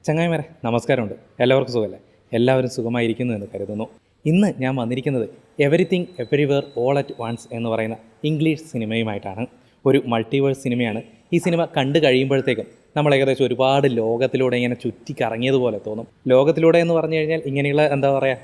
ചങ്ങായിമാരെ നമസ്കാരമുണ്ട്. എല്ലാവർക്കും സുഖമല്ലേ? എല്ലാവരും സുഖമായിരിക്കുന്നു എന്ന് കരുതുന്നു. ഇന്ന് ഞാൻ വന്നിരിക്കുന്നത് everything everywhere all at once എന്ന് പറയുന്ന ഇംഗ്ലീഷ് സിനിമയുമായിട്ടാണ്. ഒരു മൾട്ടിവേഴ്സ് സിനിമയാണ്. ഈ സിനിമ കണ്ടു കഴിയുമ്പോഴത്തേക്കും നമ്മൾ ഏകദേശം ഒരുപാട് ലോകത്തിലൂടെ ഇങ്ങനെ ചുറ്റിക്കറങ്ങിയതുപോലെ തോന്നും. ലോകത്തിലൂടെ എന്ന് പറഞ്ഞു കഴിഞ്ഞാൽ ഇങ്ങനെയുള്ള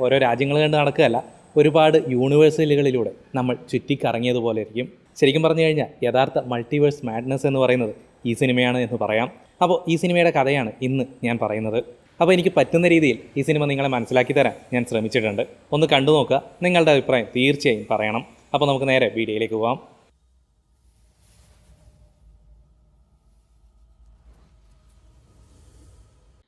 ഓരോ രാജ്യങ്ങൾ കണ്ട് നടക്കുകയല്ല, ഒരുപാട് യൂണിവേഴ്സുകളിലൂടെ നമ്മൾ ചുറ്റിക്കറങ്ങിയതുപോലെ ഇരിക്കും. ശരിക്കും പറഞ്ഞു കഴിഞ്ഞാൽ യഥാർത്ഥ മൾട്ടിവേഴ്സ് മാഡ്നസ് എന്ന് പറയുന്നത് ഈ സിനിമയാണ് എന്ന് പറയാം. അപ്പോൾ ഈ സിനിമയുടെ കഥയാണ് ഇന്ന് ഞാൻ പറയുന്നത്. അപ്പോൾ എനിക്ക് പറ്റുന്ന രീതിയിൽ ഈ സിനിമ നിങ്ങളെ മനസ്സിലാക്കി തരാൻ ഞാൻ ശ്രമിച്ചിട്ടുണ്ട്. ഒന്ന് കണ്ടു നോക്കുക, നിങ്ങളുടെ അഭിപ്രായം തീർച്ചയായും പറയണം. അപ്പോൾ നമുക്ക് നേരെ വീഡിയോയിലേക്ക് പോകാം.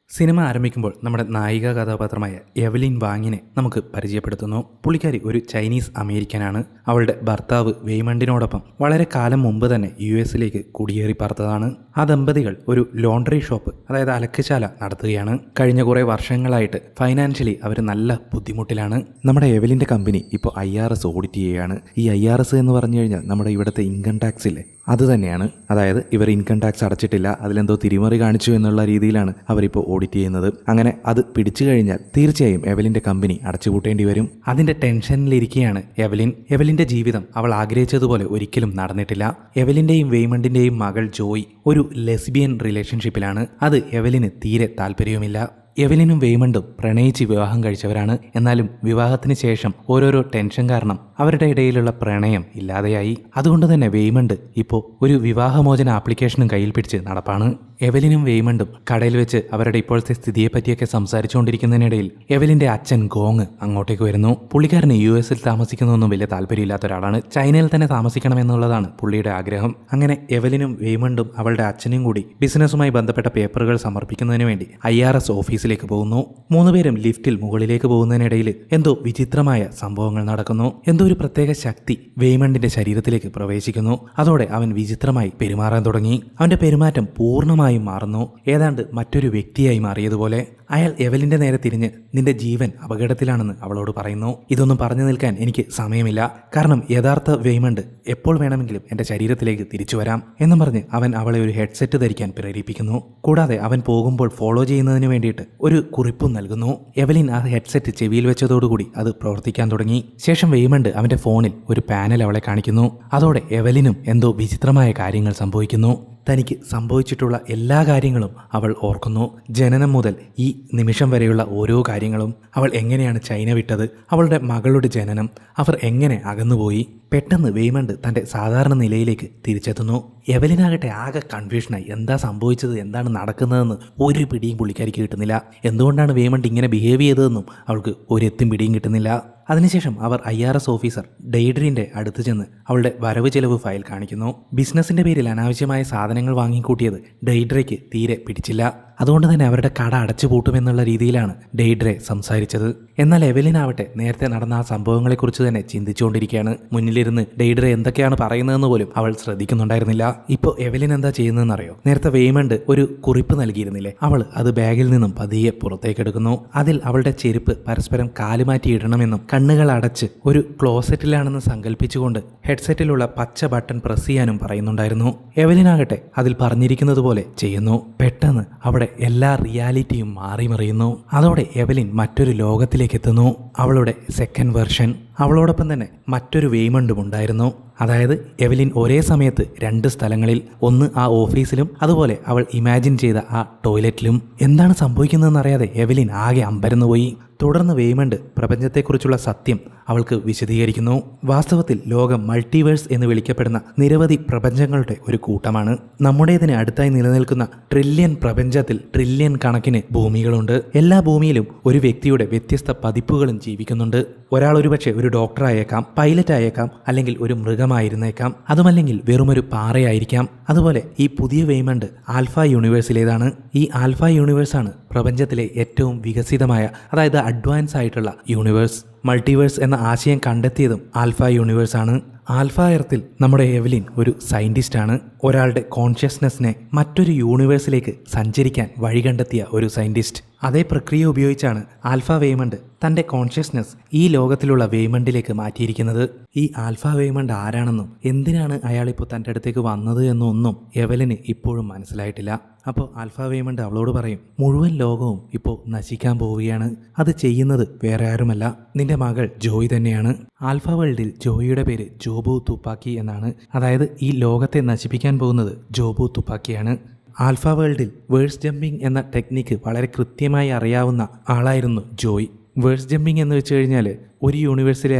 സിനിമ ആരംഭിക്കുമ്പോൾ നമ്മുടെ നായിക കഥാപാത്രമായ എവലിൻ വാങ്ങിനെ നമുക്ക് പരിചയപ്പെടുത്തുന്നു. പുള്ളിക്കാരി ഒരു ചൈനീസ് അമേരിക്കനാണ്. അവളുടെ ഭർത്താവ് വെയ്മണ്ടിനോടൊപ്പം വളരെ കാലം മുമ്പ് തന്നെ US കുടിയേറി പാർത്തതാണ്. ആ ദമ്പതികൾ ഒരു ലോണ്ടറി ഷോപ്പ്, അതായത് അലക്കുശാല നടത്തുകയാണ്. കഴിഞ്ഞ കുറേ വർഷങ്ങളായിട്ട് ഫൈനാൻഷ്യലി അവർ നല്ല ബുദ്ധിമുട്ടിലാണ്. നമ്മുടെ എവലിൻ്റെ കമ്പനി ഇപ്പോൾ IRS ഓഡിറ്റ് ചെയ്യുകയാണ്. ഈ IRS എന്ന് പറഞ്ഞു കഴിഞ്ഞാൽ നമ്മുടെ ഇവിടുത്തെ ഇൻകം ടാക്സ് ഇല്ലേ, അത് തന്നെയാണ്. അതായത് ഇവർ ഇൻകം ടാക്സ് അടച്ചിട്ടില്ല, അതിലെന്തോ തിരിമറി കാണിച്ചു എന്നുള്ള രീതിയിലാണ് അവരിപ്പോൾ ഓഡിറ്റ് ചെയ്യുന്നത്. അങ്ങനെ അത് പിടിച്ചു കഴിഞ്ഞാൽ തീർച്ചയായും എവലിൻ്റെ കമ്പനി അടച്ചുപൂട്ടേണ്ടി വരും. അതിൻ്റെ ടെൻഷനിലിരിക്കുകയാണ് എവലിൻ്റെ ജീവിതം അവൾ ആഗ്രഹിച്ചതുപോലെ ഒരിക്കലും നടന്നിട്ടില്ല. എവലിൻ്റെയും വെയ്മണ്ടിൻ്റെയും മകൾ ജോയ് ഒരു ലെസ്ബിയൻ റിലേഷൻഷിപ്പിലാണ്. അത് എവലിന് തീരെ താല്പര്യവുമില്ല. എവലിനും വെയ്മണ്ടും പ്രണയിച്ച് വിവാഹം കഴിച്ചവരാണ്. എന്നാലും വിവാഹത്തിന് ശേഷം ഓരോരോ ടെൻഷൻ കാരണം അവരുടെ ഇടയിലുള്ള പ്രണയം ഇല്ലാതെയായി. അതുകൊണ്ട് തന്നെ വെയ്മണ്ട് ഇപ്പോൾ ഒരു വിവാഹമോചന ആപ്ലിക്കേഷനും കയ്യിൽ പിടിച്ച് നടപ്പാണ്. എവലിനും വെയ്മണ്ടും കടയിൽ വെച്ച് അവരുടെ ഇപ്പോഴത്തെ സ്ഥിതിയെപ്പറ്റിയൊക്കെ സംസാരിച്ചുകൊണ്ടിരിക്കുന്നതിനിടയിൽ എവലിൻ്റെ അച്ഛൻ ഗോങ് അങ്ങോട്ടേക്ക് വരുന്നു. പുള്ളിക്കാരന് US താമസിക്കുന്നതൊന്നും വലിയ താല്പര്യമില്ലാത്ത ഒരാളാണ്. ചൈനയിൽ തന്നെ താമസിക്കണമെന്നുള്ളതാണ് പുള്ളിയുടെ ആഗ്രഹം. അങ്ങനെ എവലിനും വെയ്മണ്ടും അവളുടെ അച്ഛനും കൂടി ബിസിനസ്സുമായി ബന്ധപ്പെട്ട പേപ്പറുകൾ സമർപ്പിക്കുന്നതിന് വേണ്ടി IRS ഓഫീസിലേക്ക് പോകുന്നു. മൂന്നുപേരും ലിഫ്റ്റിൽ മുകളിലേക്ക് പോകുന്നതിനിടയിൽ എന്തോ വിചിത്രമായ സംഭവങ്ങൾ നടക്കുന്നു. എന്തോ ഒരു പ്രത്യേക ശക്തി വെയ്മണ്ടിന്റെ ശരീരത്തിലേക്ക് പ്രവേശിക്കുന്നു. അതോടെ അവൻ വിചിത്രമായി പെരുമാറാൻ തുടങ്ങി. അവന്റെ പെരുമാറ്റം പൂർണ്ണമായും മാറുന്നു. ഏതാണ്ട് മറ്റൊരു വ്യക്തിയായി മാറിയതുപോലെ. അയാൾ എവലിന്റെ നേരെ തിരിഞ്ഞ് നിന്റെ ജീവൻ അപകടത്തിലാണെന്ന് അവളോട് പറയുന്നു. ഇതൊന്നും പറഞ്ഞു നിൽക്കാൻ എനിക്ക് സമയമില്ല, കാരണം യഥാർത്ഥ വെയ്മണ്ട് എപ്പോൾ വേണമെങ്കിലും എൻ്റെ ശരീരത്തിലേക്ക് തിരിച്ചു വരാം എന്നും പറഞ്ഞ് അവൻ അവളെ ഒരു ഹെഡ്സെറ്റ് ധരിക്കാൻ പ്രേരിപ്പിക്കുന്നു. കൂടാതെ അവൻ പോകുമ്പോൾ ഫോളോ ചെയ്യുന്നതിന് വേണ്ടിയിട്ട് ഒരു കുറിപ്പും നൽകുന്നു. എവലിൻ ആ ഹെഡ്സെറ്റ് ചെവിയിൽ വെച്ചതോടുകൂടി അത് പ്രവർത്തിക്കാൻ തുടങ്ങി. ശേഷം വെയ്മണ്ട് അവൻ്റെ ഫോണിൽ ഒരു പാനൽ അവളെ കാണിക്കുന്നു. അതോടെ എവലിനും എന്തോ വിചിത്രമായ കാര്യങ്ങൾ സംഭവിക്കുന്നു. തനിക്ക് സംഭവിച്ചിട്ടുള്ള എല്ലാ കാര്യങ്ങളും അവൾ ഓർക്കുന്നു. ജനനം മുതൽ ഈ നിമിഷം വരെയുള്ള ഓരോ കാര്യങ്ങളും. അവൾ എങ്ങനെയാണ് ചൈന വിട്ടത്, അവളുടെ മകളുടെ ജനനം, അവർ എങ്ങനെ അകന്നുപോയി. പെട്ടെന്ന് വെയ്മണ്ട് തൻ്റെ സാധാരണ നിലയിലേക്ക് തിരിച്ചെത്തുന്നു. എവലിനാകട്ടെ ആകെ കൺഫ്യൂഷനായി. എന്താ സംഭവിച്ചത്, എന്താണ് നടക്കുന്നതെന്ന് ഒരു പിടിയും പുള്ളിക്കാരിക്ക് കിട്ടുന്നില്ല. എന്തുകൊണ്ടാണ് വെയ്മണ്ട് ഇങ്ങനെ ബിഹേവ് ചെയ്തതെന്നും അവൾക്ക് ഒരെത്തും പിടിയും കിട്ടുന്നില്ല. അതിനുശേഷം അവർ IRS ഓഫീസർ ഡെയ്ഡ്രിൻ്റെ അടുത്ത് ചെന്ന് അവളുടെ വരവ് ചെലവ് ഫയൽ കാണിക്കുന്നു. ബിസിനസ്സിൻ്റെ പേരിൽ അനാവശ്യമായ സാധനങ്ങൾ വാങ്ങിക്കൂട്ടിയത് ഡെയ്ഡ്രയ്ക്ക് തീരെ പിടിച്ചില്ല. അതുകൊണ്ട് തന്നെ അവരുടെ കട അടച്ചു പൂട്ടുമെന്നുള്ള രീതിയിലാണ് ഡെയ്ഡ്രെ സംസാരിച്ചത്. എന്നാൽ എവലിനാവട്ടെ നേരത്തെ നടന്ന ആ സംഭവങ്ങളെക്കുറിച്ച് തന്നെ ചിന്തിച്ചുകൊണ്ടിരിക്കുകയാണ്. മുന്നിലിരുന്ന് ഡെയ്ഡ്രെ എന്തൊക്കെയാണ് പറയുന്നതെന്ന് പോലും അവൾ ശ്രദ്ധിക്കുന്നുണ്ടായിരുന്നില്ല. ഇപ്പോൾ എവലിൻ എന്താ ചെയ്യുന്നതെന്നറിയോ? നേരത്തെ വെയ്മണ്ട് ഒരു കുറിപ്പ് നൽകിയിരുന്നില്ലേ, അവൾ അത് ബാഗിൽ നിന്നും പതിയെ പുറത്തേക്കെടുക്കുന്നു. അതിൽ അവളുടെ ചെരുപ്പ് പരസ്പരം കാലുമാറ്റി ഇടണമെന്നും കണ്ണുകൾ അടച്ച് ഒരു ക്ലോസറ്റിലാണെന്ന് സങ്കല്പിച്ചുകൊണ്ട് ഹെഡ്സെറ്റിലുള്ള പച്ച ബട്ടൺ പ്രസ് ചെയ്യാനും പറയുന്നുണ്ടായിരുന്നു. എവലിനാകട്ടെ അതിൽ പറഞ്ഞിരിക്കുന്നത് പോലെ ചെയ്യുന്നു. പെട്ടെന്ന് അവിടെ എല്ലാ റിയാലിറ്റിയും മാറിമറിയുന്നു. അതോടെ എവലിൻ മറ്റൊരു ലോകത്തിലേക്ക് എത്തുന്നു. അവളുടെ സെക്കൻഡ് വെർഷൻ. അവളോടൊപ്പം തന്നെ മറ്റൊരു വെയ്മണ്ടും ഉണ്ടായിരുന്നു. അതായത് എവലിൻ ഒരേ സമയത്ത് 2 സ്ഥലങ്ങളിൽ, ഒന്ന് ആ ഓഫീസിലും അതുപോലെ അവൾ ഇമാജിൻ ചെയ്ത ആ ടോയ്ലറ്റിലും. എന്താണ് സംഭവിക്കുന്നതെന്നറിയാതെ എവലിൻ ആകെ അമ്പരന്നുപോയി. തുടർന്ന് വെയ്മണ്ട് പ്രപഞ്ചത്തെക്കുറിച്ചുള്ള സത്യം അവൾക്ക് വിശദീകരിക്കുന്നു. വാസ്തവത്തിൽ ലോകം മൾട്ടിവേഴ്സ് എന്ന് വിളിക്കപ്പെടുന്ന നിരവധി പ്രപഞ്ചങ്ങളുടെ ഒരു കൂട്ടമാണ്. നമ്മുടേതിന് അടുത്തായി നിലനിൽക്കുന്ന ട്രില്യൺ പ്രപഞ്ചത്തിൽ ട്രില്യൺ കണക്കിന് ഭൂമികളുണ്ട്. എല്ലാ ഭൂമിയിലും ഒരു വ്യക്തിയുടെ വ്യത്യസ്ത പതിപ്പുകളും ജീവിക്കുന്നുണ്ട്. ഒരാൾ ഒരുപക്ഷെ ഒരു ഡോക്ടറായേക്കാം, പൈലറ്റ് ആയേക്കാം, അല്ലെങ്കിൽ ഒരു മൃഗമായിരുന്നേക്കാം, അതുമല്ലെങ്കിൽ വെറുമൊരു പാറയായിരിക്കാം. അതുപോലെ ഈ പുതിയ വെയ്മണ്ട് ആൽഫ യൂണിവേഴ്സിലേതാണ്. ഈ ആൽഫ യൂണിവേഴ്സാണ് പ്രപഞ്ചത്തിലെ ഏറ്റവും വികസിതമായ, അതായത് അഡ്വാൻസ് ആയിട്ടുള്ള യൂണിവേഴ്സ്. മൾട്ടിവേഴ്സ് എന്ന ആശയം കണ്ടെത്തിയതും ആൽഫ യൂണിവേഴ്സാണ്. ആൽഫ എർത്തിൽ നമ്മുടെ എവലിൻ ഒരു സയൻറ്റിസ്റ്റാണ്. ഒരാളുടെ കോൺഷ്യസ്നെസ്സിനെ മറ്റൊരു യൂണിവേഴ്സിലേക്ക് സഞ്ചരിക്കാൻ വഴി കണ്ടെത്തിയ ഒരു സയൻറ്റിസ്റ്റ്. അതേ പ്രക്രിയ ഉപയോഗിച്ചാണ് ആൽഫ വെയ്മണ്ട് തൻ്റെ കോൺഷ്യസ്നെസ് ഈ ലോകത്തിലുള്ള വെയ്മണ്ടിലേക്ക് മാറ്റിയിരിക്കുന്നത്. ഈ ആൽഫ വെയ്മണ്ട് ആരാണെന്നും എന്തിനാണ് അയാളിപ്പോൾ തൻ്റെ അടുത്തേക്ക് വന്നത് എന്നൊന്നും എവലിന് ഇപ്പോഴും മനസ്സിലായിട്ടില്ല. അപ്പോൾ ആൽഫ വേമണ്ട് അവളോട് പറയും, മുഴുവൻ ലോകവും ഇപ്പോൾ നശിക്കാൻ പോവുകയാണ്. അത് ചെയ്യുന്നത് വേറെ ആരുമല്ല, നിന്റെ മകൾ ജോയി തന്നെയാണ്. ആൽഫ വേൾഡിൽ ജോയിയുടെ പേര് ജോബു തുപ്പാക്കി എന്നാണ്. അതായത് ഈ ലോകത്തെ നശിപ്പിക്കാൻ പോകുന്നത് ജോബു തുപ്പാക്കിയാണ്. ആൽഫ വേൾഡിൽ വേഴ്സ് ജമ്പിങ് എന്ന ടെക്നിക്ക് വളരെ കൃത്യമായി അറിയാവുന്ന ആളായിരുന്നു ജോയ്. വേഴ്സ് ജമ്പിങ് എന്ന് വെച്ച് കഴിഞ്ഞാൽ ഒരു യൂണിവേഴ്സിലെ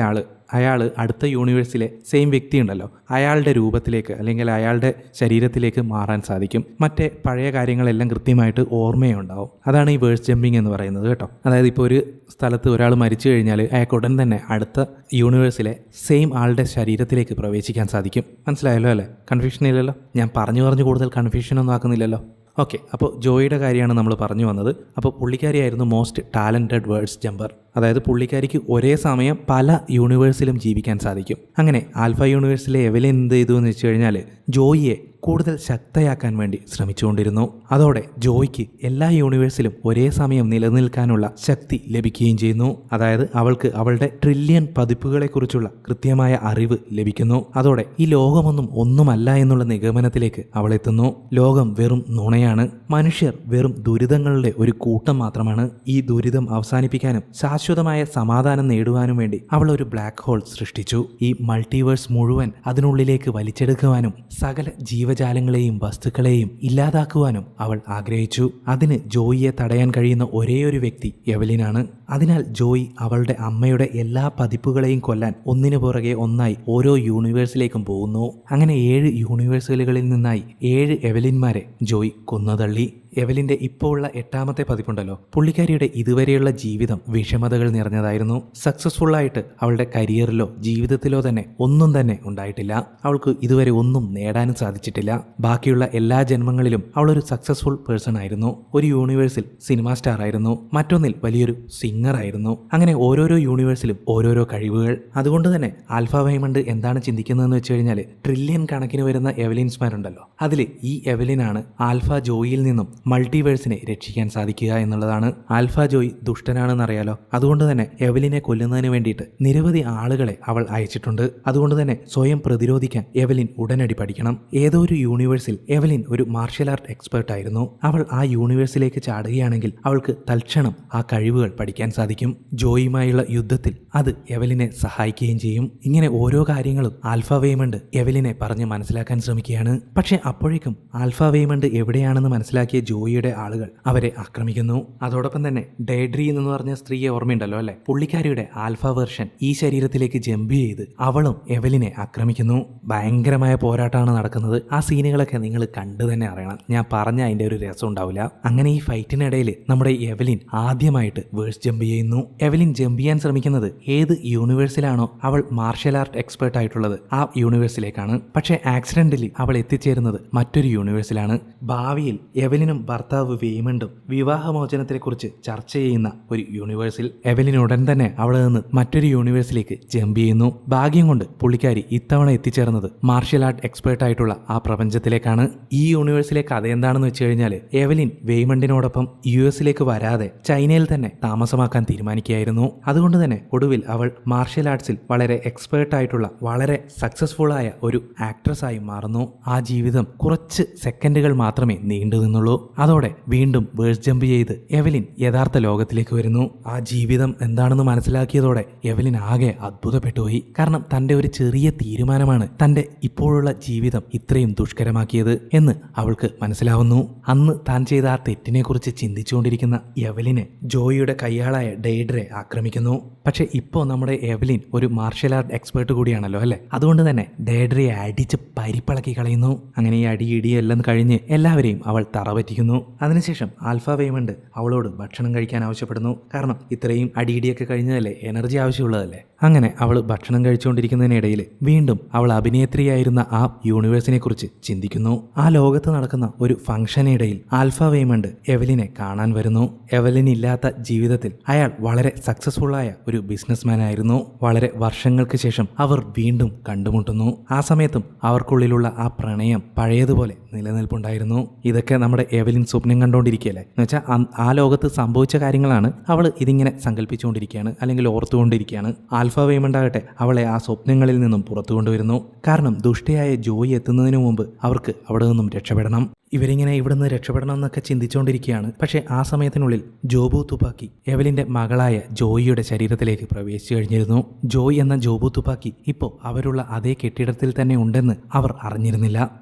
അയാൾ അടുത്ത യൂണിവേഴ്സിലെ സെയിം വ്യക്തി ഉണ്ടല്ലോ, അയാളുടെ രൂപത്തിലേക്ക് അല്ലെങ്കിൽ അയാളുടെ ശരീരത്തിലേക്ക് മാറാൻ സാധിക്കും. മറ്റേ പഴയ കാര്യങ്ങളെല്ലാം കൃത്യമായിട്ട് ഓർമ്മയുണ്ടാവും. അതാണ് ഈ വേഴ്സ് ജമ്പിങ് എന്ന് പറയുന്നത് കേട്ടോ. അതായത് ഇപ്പോൾ ഒരു സ്ഥലത്ത് ഒരാൾ മരിച്ചു കഴിഞ്ഞാൽ അയാൾക്ക് ഉടൻ തന്നെ അടുത്ത യൂണിവേഴ്സിലെ സെയിം ആളുടെ ശരീരത്തിലേക്ക് പ്രവേശിക്കാൻ സാധിക്കും. മനസ്സിലായല്ലോ അല്ലേ? കൺഫ്യൂഷൻ ഇല്ലല്ലോ? ഞാൻ പറഞ്ഞു കൂടുതൽ കൺഫ്യൂഷനൊന്നും ആക്കുന്നില്ലല്ലോ. ഓക്കെ, അപ്പോൾ ജോയിയുടെ കാര്യമാണ് നമ്മൾ പറഞ്ഞു വന്നത്. അപ്പോൾ പുള്ളിക്കാരിയായിരുന്നു മോസ്റ്റ് ടാലൻറ്റഡ് വേർഡ്സ് ജമ്പർ. അതായത് പുള്ളിക്കാരിക്ക് ഒരേ സമയം പല യൂണിവേഴ്സിലും ജീവിക്കാൻ സാധിക്കും. അങ്ങനെ ആൽഫ യൂണിവേഴ്സിലെ എവലിൻ എന്ത് ചെയ്തു എന്ന് വെച്ച് കഴിഞ്ഞാൽ ജോയിയെ കൂടുതൽ ശക്തയാക്കാൻ വേണ്ടി ശ്രമിച്ചുകൊണ്ടിരുന്നു. അതോടെ ജോയിക്ക് എല്ലാ യൂണിവേഴ്സിലും ഒരേ സമയം നിലനിൽക്കാനുള്ള ശക്തി ലഭിക്കുകയും ചെയ്യുന്നു. അതായത് അവൾക്ക് അവളുടെ ട്രില്യൺ പതിപ്പുകളെക്കുറിച്ചുള്ള കൃത്യമായ അറിവ് ലഭിക്കുന്നു. അതോടെ ഈ ലോകമൊന്നും ഒന്നുമല്ല എന്നുള്ള നിഗമനത്തിലേക്ക് അവൾ എത്തുന്നു. ലോകം വെറും നുണയാണ്, മനുഷ്യർ വെറും ദുരിതങ്ങളുടെ ഒരു കൂട്ടം മാത്രമാണ്. ഈ ദുരിതം അവസാനിപ്പിക്കാനും ശാശ്വതമായ സമാധാനം നേടുവാനും വേണ്ടി അവൾ ഒരു ബ്ലാക്ക് ഹോൾ സൃഷ്ടിച്ചു. ഈ മൾട്ടിവേഴ്സ് മുഴുവൻ അതിനുള്ളിലേക്ക് വലിച്ചെടുക്കുവാനും സകല ജീവജാലങ്ങളെയും വസ്തുക്കളെയും ഇല്ലാതാക്കുവാനും അവൾ ആഗ്രഹിച്ചു. അതിന് ജോയിയെ തടയാൻ കഴിയുന്ന ഒരേയൊരു വ്യക്തി എവലിനാണ്. അതിനാൽ ജോയി അവളുടെ അമ്മയുടെ എല്ലാ പതിപ്പുകളെയും കൊല്ലാൻ ഒന്നിനു പുറകെ ഒന്നായി ഓരോ യൂണിവേഴ്സിലേക്കും പോകുന്നു. അങ്ങനെ 7 യൂണിവേഴ്സുകളിൽ നിന്നായി 7 എവലിന്മാരെ ജോയി കൊന്നുതള്ളി. എവലിൻ്റെ ഇപ്പോൾ ഉള്ള 8ാമത്തെ പതിപ്പുണ്ടല്ലോ, പുള്ളിക്കാരിയുടെ ഇതുവരെയുള്ള ജീവിതം വിഷമതകൾ നിറഞ്ഞതായിരുന്നു. സക്സസ്ഫുള്ളായിട്ട് അവളുടെ കരിയറിലോ ജീവിതത്തിലോ തന്നെ ഒന്നും തന്നെ ഉണ്ടായിട്ടില്ല. അവൾക്ക് ഇതുവരെ ഒന്നും നേടാനും സാധിച്ചിട്ടില്ല. ബാക്കിയുള്ള എല്ലാ ജന്മങ്ങളിലും അവളൊരു സക്സസ്ഫുൾ പേഴ്സൺ ആയിരുന്നു. ഒരു യൂണിവേഴ്സിൽ സിനിമാ സ്റ്റാർ ആയിരുന്നു, മറ്റൊന്നിൽ വലിയൊരു സിംഗർ ആയിരുന്നു. അങ്ങനെ ഓരോരോ യൂണിവേഴ്സിലും ഓരോരോ കഴിവുകൾ. അതുകൊണ്ട് തന്നെ ആൽഫ വേമണ്ട് എന്താണ് ചിന്തിക്കുന്നതെന്ന് വെച്ച് കഴിഞ്ഞാൽ ട്രില്യൺ കണക്കിന് വരുന്ന എവലിൻസ്മാരുണ്ടല്ലോ, അതിൽ ഈ എവലിനാണ് ആൽഫ ജോയിയിൽ നിന്നും മൾട്ടിവേഴ്സിനെ രക്ഷിക്കാൻ സാധിക്കുക എന്നുള്ളതാണ്. ആൽഫ ജോയ് ദുഷ്ടനാണെന്നറിയാലോ, അതുകൊണ്ട് തന്നെ എവലിനെ കൊല്ലുന്നതിന് വേണ്ടിയിട്ട് നിരവധി ആളുകളെ അവൾ അയച്ചിട്ടുണ്ട്. അതുകൊണ്ട് തന്നെ സ്വയം പ്രതിരോധിക്കാൻ എവലിൻ ഉടനടി പഠിക്കണം. ഏതോ ഒരു യൂണിവേഴ്സിൽ എവലിൻ ഒരു മാർഷ്യൽ ആർട്ട് എക്സ്പേർട്ട് ആയിരുന്നു. അവൾ ആ യൂണിവേഴ്സിലേക്ക് ചാടുകയാണെങ്കിൽ അവൾക്ക് തൽക്ഷണം ആ കഴിവുകൾ പഠിക്കാൻ സാധിക്കും. ജോയിയുമായുള്ള യുദ്ധത്തിൽ അത് എവലിനെ സഹായിക്കുകയും ചെയ്യും. ഇങ്ങനെ ഓരോ കാര്യങ്ങളും ആൽഫ വേമണ്ട് എവലിനെ പറഞ്ഞ് മനസ്സിലാക്കാൻ ശ്രമിക്കുകയാണ്. പക്ഷെ അപ്പോഴേക്കും ആൽഫ വേമണ്ട് എവിടെയാണെന്ന് മനസ്സിലാക്കിയ ജോയിയുടെ ആളുകൾ അവരെ ആക്രമിക്കുന്നു. അതോടൊപ്പം തന്നെ ഡേഡ്രി എന്ന് പറഞ്ഞ സ്ത്രീയെ ഓർമ്മയുണ്ടല്ലോ അല്ലെ, പുള്ളിക്കാരിയുടെ ആൽഫ വേർഷൻ ഈ ശരീരത്തിലേക്ക് ജമ്പ് ചെയ്ത് അവളും എവലിനെ ആക്രമിക്കുന്നു. ഭയങ്കരമായ പോരാട്ടമാണ് നടക്കുന്നത്. ആ സീനുകളൊക്കെ നിങ്ങൾ കണ്ടു തന്നെ അറിയണം, ഞാൻ പറഞ്ഞ അതിന്റെ ഒരു രസം ഉണ്ടാവില്ല. അങ്ങനെ ഈ ഫൈറ്റിനിടയിൽ നമ്മുടെ എവലിൻ ആദ്യമായിട്ട് വേഴ്സ് ജമ്പ് ചെയ്യുന്നു. എവലിൻ ജമ്പ് ചെയ്യാൻ ശ്രമിക്കുന്നത് ഏത് യൂണിവേഴ്സിലാണോ അവൾ മാർഷ്യൽ ആർട്ട് എക്സ്പേർട്ട് ആയിട്ടുള്ളത് ആ യൂണിവേഴ്സിലേക്കാണ്. പക്ഷേ ആക്സിഡന്റലി അവൾ എത്തിച്ചേരുന്നത് മറ്റൊരു യൂണിവേഴ്സിലാണ്. ഭാവിയിൽ എവലിനും ഭർത്താവ് വേമണ്ടും വിവാഹമോചനത്തെക്കുറിച്ച് ചർച്ച ചെയ്യുന്ന ഒരു യൂണിവേഴ്സിൽ എവലിൻ ഉടൻ തന്നെ അവിടെ നിന്ന് മറ്റൊരു യൂണിവേഴ്സിലേക്ക് ജമ്പ് ചെയ്യുന്നു. ഭാഗ്യം കൊണ്ട് പുള്ളിക്കാരി ഇത്തവണ എത്തിച്ചേർന്നത് മാർഷ്യൽ ആർട്ട് എക്സ്പേർട്ട് ആയിട്ടുള്ള ആ പ്രപഞ്ചത്തിലേക്കാണ്. ഈ യൂണിവേഴ്സിലെ കഥ എന്താണെന്ന് വെച്ച് കഴിഞ്ഞാൽ എവലിൻ വേമണ്ടിനോടൊപ്പം US വരാതെ ചൈനയിൽ തന്നെ താമസമാക്കാൻ തീരുമാനിക്കുകയായിരുന്നു. അതുകൊണ്ട് തന്നെ ഒടുവിൽ അവൾ മാർഷ്യൽ ആർട്സിൽ വളരെ എക്സ്പേർട്ട് ആയിട്ടുള്ള വളരെ സക്സസ്ഫുൾ ആയ ഒരു ആക്ട്രസ് ആയി മാറുന്നു. ആ ജീവിതം കുറച്ച് സെക്കൻഡുകൾ മാത്രമേ നീണ്ടു നിന്നുള്ളൂ. അതോടെ വീണ്ടും വേഴ്സ് ജമ്പ് ചെയ്ത് എവലിൻ യഥാർത്ഥ ലോകത്തിലേക്ക് വരുന്നു. ആ ജീവിതം എന്താണെന്ന് മനസ്സിലാക്കിയതോടെ എവലിൻ ആകെ അത്ഭുതപ്പെട്ടുപോയി. കാരണം തൻ്റെ ഒരു ചെറിയ തീരുമാനമാണ് തൻ്റെ ഇപ്പോഴുള്ള ജീവിതം ഇത്രയും ദുഷ്കരമാക്കിയത് എന്ന് അവൾക്ക് മനസ്സിലാവുന്നു. അന്ന് താൻ ചെയ്ത ആ തെറ്റിനെ കുറിച്ച് ചിന്തിച്ചുകൊണ്ടിരിക്കുന്ന എവലിനെ ജോയിയുടെ കയ്യാളായ ഡെയ്ഡ്രെ ആക്രമിക്കുന്നു. പക്ഷെ ഇപ്പോൾ നമ്മുടെ എവലിൻ ഒരു മാർഷ്യൽ ആർട്ട് എക്സ്പേർട്ട് കൂടിയാണല്ലോ അല്ലെ, അതുകൊണ്ട് തന്നെ ഡെയ്ഡ്രയെ അടിച്ച് പരിപ്പളക്കി കളയുന്നു. അങ്ങനെ ഈ അടിയിടിയെല്ലാം കഴിഞ്ഞ് എല്ലാവരെയും അവൾ തറപറ്റിക്കുന്നു. അതിനുശേഷം ആൽഫ വേമണ്ട് അവളോട് ഭക്ഷണം കഴിക്കാൻ ആവശ്യപ്പെടുന്നു. കാരണം ഇത്രയും അടിയിടിയൊക്കെ കഴിഞ്ഞതല്ലേ, എനർജി ആവശ്യമുള്ളതല്ലേ. അങ്ങനെ അവൾ ഭക്ഷണം കഴിച്ചുകൊണ്ടിരിക്കുന്നതിനിടയിൽ വീണ്ടും അവൾ അഭിനേത്രിയായിരുന്ന ആ യൂണിവേഴ്സിനെ കുറിച്ച് ചിന്തിക്കുന്നു. ആ ലോകത്ത് നടക്കുന്ന ഒരു ഫംഗ്ഷനിടയിൽ ആൽഫ വേമണ്ട് എവലിനെ കാണാൻ വരുന്നു. എവലിൻ ഇല്ലാത്ത ജീവിതത്തിൽ അയാൾ വളരെ സക്സസ്ഫുള്ളായ ഒരു ബിസിനസ്മാൻ ആയിരുന്നു. വളരെ വർഷങ്ങൾക്ക് ശേഷം അവർ വീണ്ടും കണ്ടുമുട്ടുന്നു. ആ സമയത്തും അവർക്കുള്ളിലുള്ള ആ പ്രണയം പഴയതുപോലെ നിലനിൽപ്പുണ്ടായിരുന്നു. ഇതൊക്കെ നമ്മുടെ എവലിൻ സ്വപ്നം കണ്ടുകൊണ്ടിരിക്കുകയല്ലേ, എന്ന് വെച്ചാൽ ആ ലോകത്ത് സംഭവിച്ച കാര്യങ്ങളാണ് അവൾ ഇതിങ്ങനെ സങ്കല്പിച്ചുകൊണ്ടിരിക്കുകയാണ് അല്ലെങ്കിൽ ഓർത്തുകൊണ്ടിരിക്കുകയാണ്. ആൽഫ വേമണ്ടാകട്ടെ അവളെ ആ സ്വപ്നങ്ങളിൽ നിന്നും പുറത്തു കൊണ്ടുവരുന്നു. കാരണം ദുഷ്ടയായ ജോയി എത്തുന്നതിന് മുമ്പ് അവർക്ക് അവിടെ നിന്നും രക്ഷപ്പെടണം. ഇവരിങ്ങനെ ഇവിടുന്ന് രക്ഷപ്പെടണമെന്നൊക്കെ ചിന്തിച്ചുകൊണ്ടിരിക്കുകയാണ്. പക്ഷേ ആ സമയത്തിനുള്ളിൽ ജോബു തുപ്പാക്കി എവലിൻ്റെ മകളായ ജോയിയുടെ ശരീരത്തിലേക്ക് പ്രവേശിച്ചു കഴിഞ്ഞിരുന്നു. ജോയ് എന്ന ജോബു തുപ്പാക്കി ഇപ്പോൾ അവരുള്ള അതേ കെട്ടിടത്തിൽ തന്നെ ഉണ്ടെന്ന് അവർ അറിഞ്ഞിരുന്നില്ല.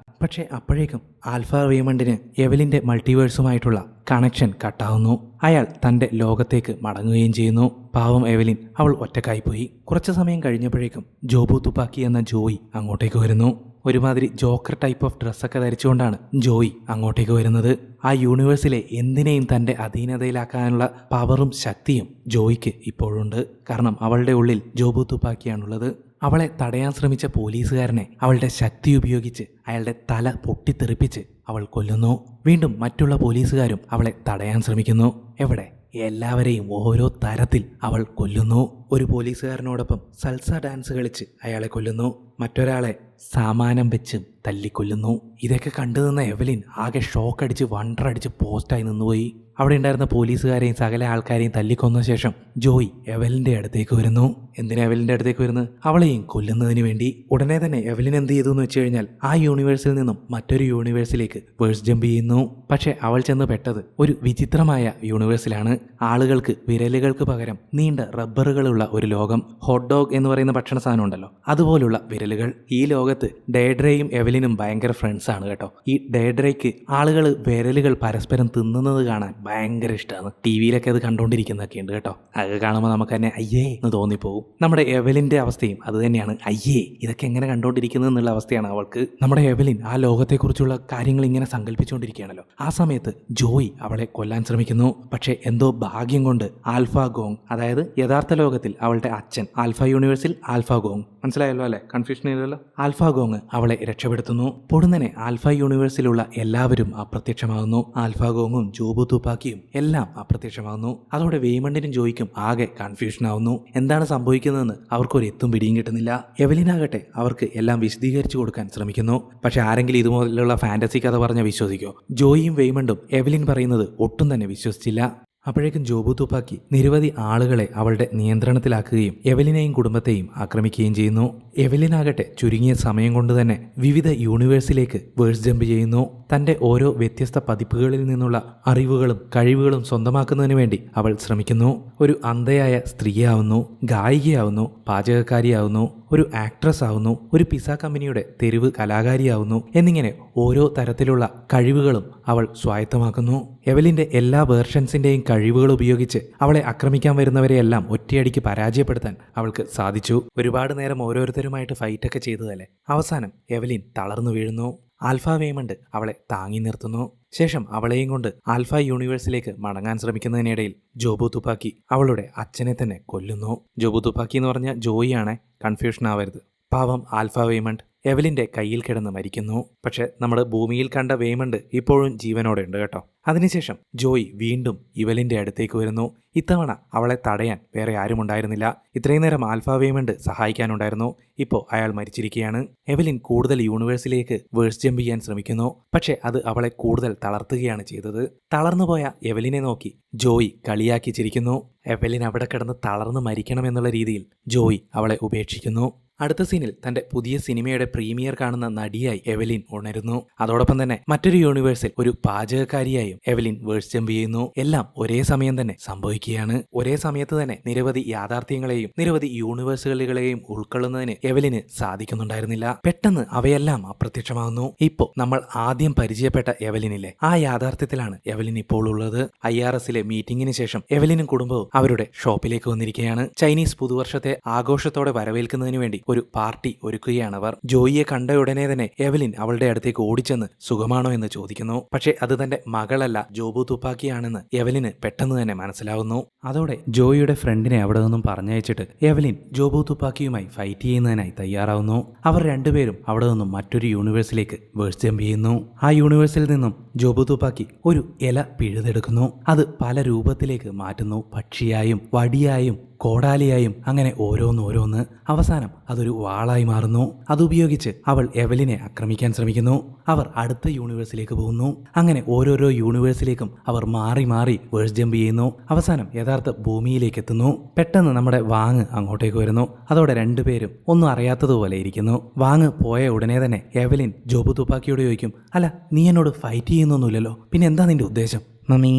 പക്ഷേ അപ്പോഴേക്കും ആൽഫ വേമണ്ടിന് എവലിൻ്റെ മൾട്ടിവേഴ്സുമായിട്ടുള്ള കണക്ഷൻ കട്ടാവുന്നു. അയാൾ തൻ്റെ ലോകത്തേക്ക് മടങ്ങുകയും ചെയ്യുന്നു. പാവം എവലിൻ, അവൾ ഒറ്റക്കായിപ്പോയി. കുറച്ചു സമയം കഴിഞ്ഞപ്പോഴേക്കും ജോബു തുപ്പാക്കി എന്ന ജോയി അങ്ങോട്ടേക്ക് വരുന്നു. ഒരുമാതിരി ജോക്കർ ടൈപ്പ് ഓഫ് ഡ്രസ്സൊക്കെ ധരിച്ചുകൊണ്ടാണ് ജോയി അങ്ങോട്ടേക്ക് വരുന്നത്. ആ യൂണിവേഴ്സിലെ എന്തിനേയും തൻ്റെ അധീനതയിലാക്കാനുള്ള പവറും ശക്തിയും ജോയിക്ക് ഇപ്പോഴുണ്ട്. കാരണം അവളുടെ ഉള്ളിൽ ജോബു തുപ്പാക്കിയാണുള്ളത്. അവളെ തടയാൻ ശ്രമിച്ച പോലീസുകാരനെ അവളുടെ ശക്തി ഉപയോഗിച്ച് അയാളുടെ തല പൊട്ടിത്തെറിപ്പിച്ച് അവൾ കൊല്ലുന്നു. വീണ്ടും മറ്റുള്ള പോലീസുകാരും അവളെ തടയാൻ ശ്രമിക്കുന്നു. എവിടെ? എല്ലാവരെയും ഓരോ തരത്തിൽ അവൾ കൊല്ലുന്നു. ഒരു പോലീസുകാരനോടൊപ്പം സൽസ ഡാൻസ് കളിച്ച് അയാളെ കൊല്ലുന്നു. മറ്റൊരാളെ സാമാനം വെച്ച് തല്ലിക്കൊല്ലുന്നു. ഇതൊക്കെ കണ്ടു നിന്ന എവലിൻ ആകെ ഷോക്കടിച്ച് വണ്ടറടിച്ച് പോസ്റ്റായി നിന്നുപോയി. അവിടെ ഉണ്ടായിരുന്ന പോലീസുകാരെയും സകല ആൾക്കാരെയും തല്ലിക്കൊന്ന ശേഷം ജോയ് എവലിൻ്റെ അടുത്തേക്ക് വരുന്നു. എന്തിനാ എവലിൻ്റെ അടുത്തേക്ക് വരുന്നത്? അവളെയും കൊല്ലുന്നതിന് വേണ്ടി. ഉടനെ തന്നെ എവലിൻ എന്ത് ചെയ്തു എന്ന് വെച്ച് കഴിഞ്ഞാൽ ആ യൂണിവേഴ്സിൽ നിന്നും മറ്റൊരു യൂണിവേഴ്സിലേക്ക് വേഴ്സ് ജമ്പ് ചെയ്യുന്നു. പക്ഷേ അവൾ ചെന്ന് പെട്ടത് ഒരു വിചിത്രമായ യൂണിവേഴ്സിലാണ്. ആളുകൾക്ക് വിരലുകൾക്ക് പകരം നീണ്ട റബ്ബറുകളുള്ള ഒരു ലോകം. ഹോട്ട് ഡോഗ് എന്ന് പറയുന്ന ഭക്ഷണ സാധനം ഉണ്ടല്ലോ, അതുപോലുള്ള വിരലുകൾ. ഈ ലോകത്ത് ഡേഡ്രയും എവലിനും ഭയങ്കര ഫ്രണ്ട്സാണ് കേട്ടോ. ഈ ഡേഡ്രയ്ക്ക് ആളുകൾ വിരലുകൾ പരസ്പരം തിന്നുന്നത് കാണാൻ ഭയങ്കര ഇഷ്ടമാണ്. ടി വിയിലൊക്കെ അത് കണ്ടുകൊണ്ടിരിക്കുന്നതൊക്കെ ഉണ്ട് കേട്ടോ. അത് കാണുമ്പോൾ നമുക്ക് തന്നെ അയ്യേ എന്ന് തോന്നിപ്പോകും. നമ്മുടെ എവലിൻ്റെ അവസ്ഥയും അത് തന്നെയാണ്. അയ്യേ, ഇതൊക്കെ എങ്ങനെ കണ്ടുകൊണ്ടിരിക്കുന്നത് എന്നുള്ള അവസ്ഥയാണ് അവൾക്ക്. നമ്മുടെ എവലിൻ ആ ലോകത്തെക്കുറിച്ചുള്ള കാര്യങ്ങൾ ഇങ്ങനെ സങ്കല്പിച്ചുകൊണ്ടിരിക്കുകയാണല്ലോ. ആ സമയത്ത് ജോയ് അവളെ കൊല്ലാൻ ശ്രമിക്കുന്നു. പക്ഷേ എന്തോ ഭാഗ്യം കൊണ്ട് ആൽഫ ഗോങ്, അതായത് യഥാർത്ഥ ലോകത്തിൽ അവളുടെ അച്ഛൻ, ആൽഫ യൂണിവേഴ്സിൽ ആൽഫ ഗോങ്, മനസ്സിലായല്ലോ അല്ലേ? കൺഫ്യൂഷൻ ഇല്ലല്ലോ. ആൽഫ ഗോങ് അവളെ രക്ഷപ്പെടുത്തുന്നു. പൊടുന്നനെ ആൽഫ യൂണിവേഴ്സിലുള്ള എല്ലാവരും അപ്രത്യക്ഷമാകുന്നു. ആൽഫ ഗോങ്ങും ജോബു തുപ്പാക്കിയും എല്ലാം അപ്രത്യക്ഷമാകുന്നു. അതോടെ വേമണ്ടിനും ജോയിക്കും ആകെ കൺഫ്യൂഷൻ ആവുന്നു. എന്താണ് സംഭവിക്കുന്നതെന്ന് അവർക്കൊരു എത്തും പിടിയും കിട്ടുന്നില്ല. എവലിനാകട്ടെ അവർക്ക് എല്ലാം വിശദീകരിച്ചു കൊടുക്കാൻ ശ്രമിക്കുന്നു. പക്ഷെ ആരെങ്കിലും ഇതുപോലുള്ള ഫാന്റസി കഥ പറഞ്ഞ വിശ്വസിക്കോ? ജോയിയും വേമണ്ടും എവലിൻ പറയുന്നത് ഒട്ടും തന്നെ വിശ്വസിച്ചില്ല. അപ്പോഴേക്കും ജോബു തുപ്പാക്കി നിരവധി ആളുകളെ അവളുടെ നിയന്ത്രണത്തിലാക്കുകയും എവലിനെയും കുടുംബത്തെയും ആക്രമിക്കുകയും ചെയ്യുന്നു. എവലിനാകട്ടെ ചുരുങ്ങിയ സമയം കൊണ്ട് തന്നെ വിവിധ യൂണിവേഴ്സിലേക്ക് വേഴ്സ് ജമ്പ് ചെയ്യുന്നു. തൻ്റെ ഓരോ വ്യത്യസ്ത പതിപ്പുകളിൽ നിന്നുള്ള അറിവുകളും കഴിവുകളും സ്വന്തമാക്കുന്നതിന് വേണ്ടി അവൾ ശ്രമിക്കുന്നു. ഒരു അന്ധയായ സ്ത്രീയാവുന്നു, ഗായികയാവുന്നു, പാചകക്കാരിയാവുന്നു, ഒരു ആക്ട്രസ് ആവുന്നു, ഒരു പിസ്സ കമ്പനിയുടെ തെരുവ് കലാകാരിയാവുന്നു എന്നിങ്ങനെ ഓരോ തരത്തിലുള്ള കഴിവുകളും അവൾ സ്വായത്തമാക്കുന്നു. എവലിൻ്റെ എല്ലാ വേർഷൻസിൻ്റെയും കഴിവുകൾ ഉപയോഗിച്ച് അവളെ ആക്രമിക്കാൻ വരുന്നവരെയെല്ലാം ഒറ്റയടിക്ക് പരാജയപ്പെടുത്താൻ അവൾക്ക് സാധിച്ചു. ഒരുപാട് നേരം ഓരോരുത്തരുമായിട്ട് ഫൈറ്റൊക്കെ ചെയ്തതല്ലേ. അവസാനം എവലിൻ തളർന്നു വീഴുന്നു. ആൽഫ വേമണ്ട് അവളെ താങ്ങി നിർത്തുന്നു. ശേഷം അവളെയും കൊണ്ട് ആൽഫ യൂണിവേഴ്സിലേക്ക് മടങ്ങാൻ ശ്രമിക്കുന്നതിനിടയിൽ ജോബു തുപ്പാക്കി അവളുടെ അച്ഛനെ തന്നെ കൊല്ലുന്നു. ജോബു തുപ്പാക്കി എന്ന് പറഞ്ഞാൽ ജോയിയാണ്, കൺഫ്യൂഷൻ ആവരുത്. പാവം ആൽഫ വേമണ്ട് എവലിൻ്റെ കയ്യിൽ കിടന്ന് മരിക്കുന്നു. പക്ഷെ നമ്മൾ ഭൂമിയിൽ കണ്ട വേമണ്ട് ഇപ്പോഴും ജീവനോടെ ഉണ്ട് കേട്ടോ. അതിനുശേഷം ജോയ് വീണ്ടും ഇവലിൻ്റെ അടുത്തേക്ക് വരുന്നു. ഇത്തവണ അവളെ തടയാൻ വേറെ ആരും ഉണ്ടായിരുന്നില്ല. ഇത്രയും നേരം ആൽഫ വേമണ്ട് സഹായിക്കാനുണ്ടായിരുന്നു. ഇപ്പോൾ അയാൾ മരിച്ചിരിക്കുകയാണ്. എവലിൻ കൂടുതൽ യൂണിവേഴ്സിലേക്ക് വേഴ്സ് ജമ്പ് ചെയ്യാൻ ശ്രമിക്കുന്നു. പക്ഷെ അത് അവളെ കൂടുതൽ തളർത്തുകയാണ് ചെയ്തത്. തളർന്നുപോയ എവലിനെ നോക്കി ജോയ് കളിയാക്കി ചിരിക്കുന്നു. എവലിൻ അവിടെ കിടന്ന് തളർന്ന് മരിക്കണമെന്നുള്ള രീതിയിൽ ജോയ് അവളെ ഉപേക്ഷിക്കുന്നു. അടുത്ത സീനിൽ തന്റെ പുതിയ സിനിമയുടെ പ്രീമിയർ കാണുന്ന നടിയായി എവലിൻ ഉണരുന്നു. അതോടൊപ്പം തന്നെ മറ്റൊരു യൂണിവേഴ്സിൽ ഒരു പാചകക്കാരിയായും എവലിൻ വേഴ്സ് ജമ്പ് ചെയ്യുന്നു. എല്ലാം ഒരേ സമയം തന്നെ സംഭവിക്കുകയാണ്. ഒരേ സമയത്ത് തന്നെ നിരവധി യാഥാർത്ഥ്യങ്ങളെയും നിരവധി യൂണിവേഴ്സുകളെയും ഉൾക്കൊള്ളുന്നതിന് എവലിന് സാധിക്കുന്നുണ്ടായിരുന്നില്ല. പെട്ടെന്ന് അവയെല്ലാം അപ്രത്യക്ഷമാകുന്നു. ഇപ്പോൾ നമ്മൾ ആദ്യം പരിചയപ്പെട്ട എവലിനില്ലേ, ആ യാഥാർത്ഥ്യത്തിലാണ് എവലിൻ ഇപ്പോൾ ഉള്ളത്. IRSലെ മീറ്റിംഗിന് ശേഷം എവലിനും കുടുംബവും അവരുടെ ഷോപ്പിലേക്ക് വന്നിരിക്കുകയാണ്. ചൈനീസ് പുതുവർഷത്തെ ആഘോഷത്തോടെ വരവേൽക്കുന്നതിന് വേണ്ടി ഒരു പാർട്ടി ഒരുക്കുകയാണവർ. ജോയിയെ കണ്ട ഉടനെ തന്നെ എവലിൻ അവളുടെ അടുത്തേക്ക് ഓടിച്ചെന്ന് സുഖമാണോ എന്ന് ചോദിക്കുന്നു. പക്ഷേ അത് തന്റെ മകളല്ല, ജോബു തുപ്പാക്കിയാണെന്ന് എവലിന് പെട്ടെന്ന് തന്നെ മനസ്സിലാവുന്നു. അതോടെ ജോയിയുടെ ഫ്രണ്ടിനെ അവിടെ നിന്നും പറഞ്ഞയച്ചിട്ട് എവലിൻ ജോബു തുപ്പാക്കിയുമായി ഫൈറ്റ് ചെയ്യുന്നതിനായി തയ്യാറാവുന്നു. അവർ രണ്ടുപേരും അവിടെ നിന്നും മറ്റൊരു യൂണിവേഴ്സിലേക്ക് വേഴ്സ് ജമ്പ് ചെയ്യുന്നു. ആ യൂണിവേഴ്സിൽ നിന്നും ജോബു തുപ്പാക്കി ഒരു ഇല പിഴുതെടുക്കുന്നു. അത് പല രൂപത്തിലേക്ക് മാറ്റുന്നു. പക്ഷിയായും വടിയായും കോടാലിയായും അങ്ങനെ ഓരോന്നോരോന്ന്. അവസാനം അതൊരു വാളായി മാറുന്നു. അതുപയോഗിച്ച് അവൾ എവലിനെ ആക്രമിക്കാൻ ശ്രമിക്കുന്നു. അവർ അടുത്ത യൂണിവേഴ്സിലേക്ക് പോകുന്നു. അങ്ങനെ ഓരോരോ യൂണിവേഴ്സിലേക്കും അവർ മാറി മാറി വേഴ്സ് ജമ്പ് ചെയ്യുന്നു. അവസാനം യഥാർത്ഥ ഭൂമിയിലേക്ക് എത്തുന്നു. പെട്ടെന്ന് നമ്മുടെ വാങ് അങ്ങോട്ടേക്ക് വരുന്നു. അതോടെ രണ്ടുപേരും ഒന്നും അറിയാത്തതുപോലെ ഇരിക്കുന്നു. വാങ് പോയ ഉടനെ തന്നെ എവലിൻ ജോബു തുപ്പാക്കിയോട് ചോദിക്കും, അല്ല നീ എന്നോട് ഫൈറ്റ് ചെയ്യുന്നൊന്നുമില്ലല്ലോ, പിന്നെ എന്താ നിന്റെ ഉദ്ദേശം? മമ്മി,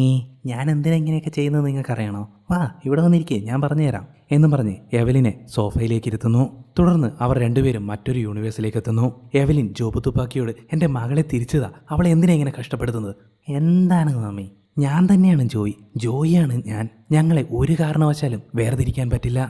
ഞാൻ എന്തിനാ ഇങ്ങനെയൊക്കെ ചെയ്യുന്നത് നിങ്ങൾക്കറിയണോ? വാ ഇവിടെ വന്നിരിക്കേ, ഞാൻ പറഞ്ഞുതരാം എന്നും പറഞ്ഞ് എവലിനെ സോഫയിലേക്ക് ഇരുത്തുന്നു. തുടർന്ന് അവർ രണ്ടുപേരും മറ്റൊരു യൂണിവേഴ്സിലേക്ക് എത്തുന്നു. എവലിൻ ജോബു തുപ്പാക്കിയോട്, എൻ്റെ മകളെ തിരിച്ചതാ, അവളെ എന്തിനാ ഇങ്ങനെ കഷ്ടപ്പെടുത്തുന്നത്? എന്താണ് മമ്മി, ഞാൻ തന്നെയാണ് ജോയിയാണ് ഞാൻ. ഞങ്ങളെ ഒരു കാരണവശാലും വേർതിരിക്കാൻ പറ്റില്ല.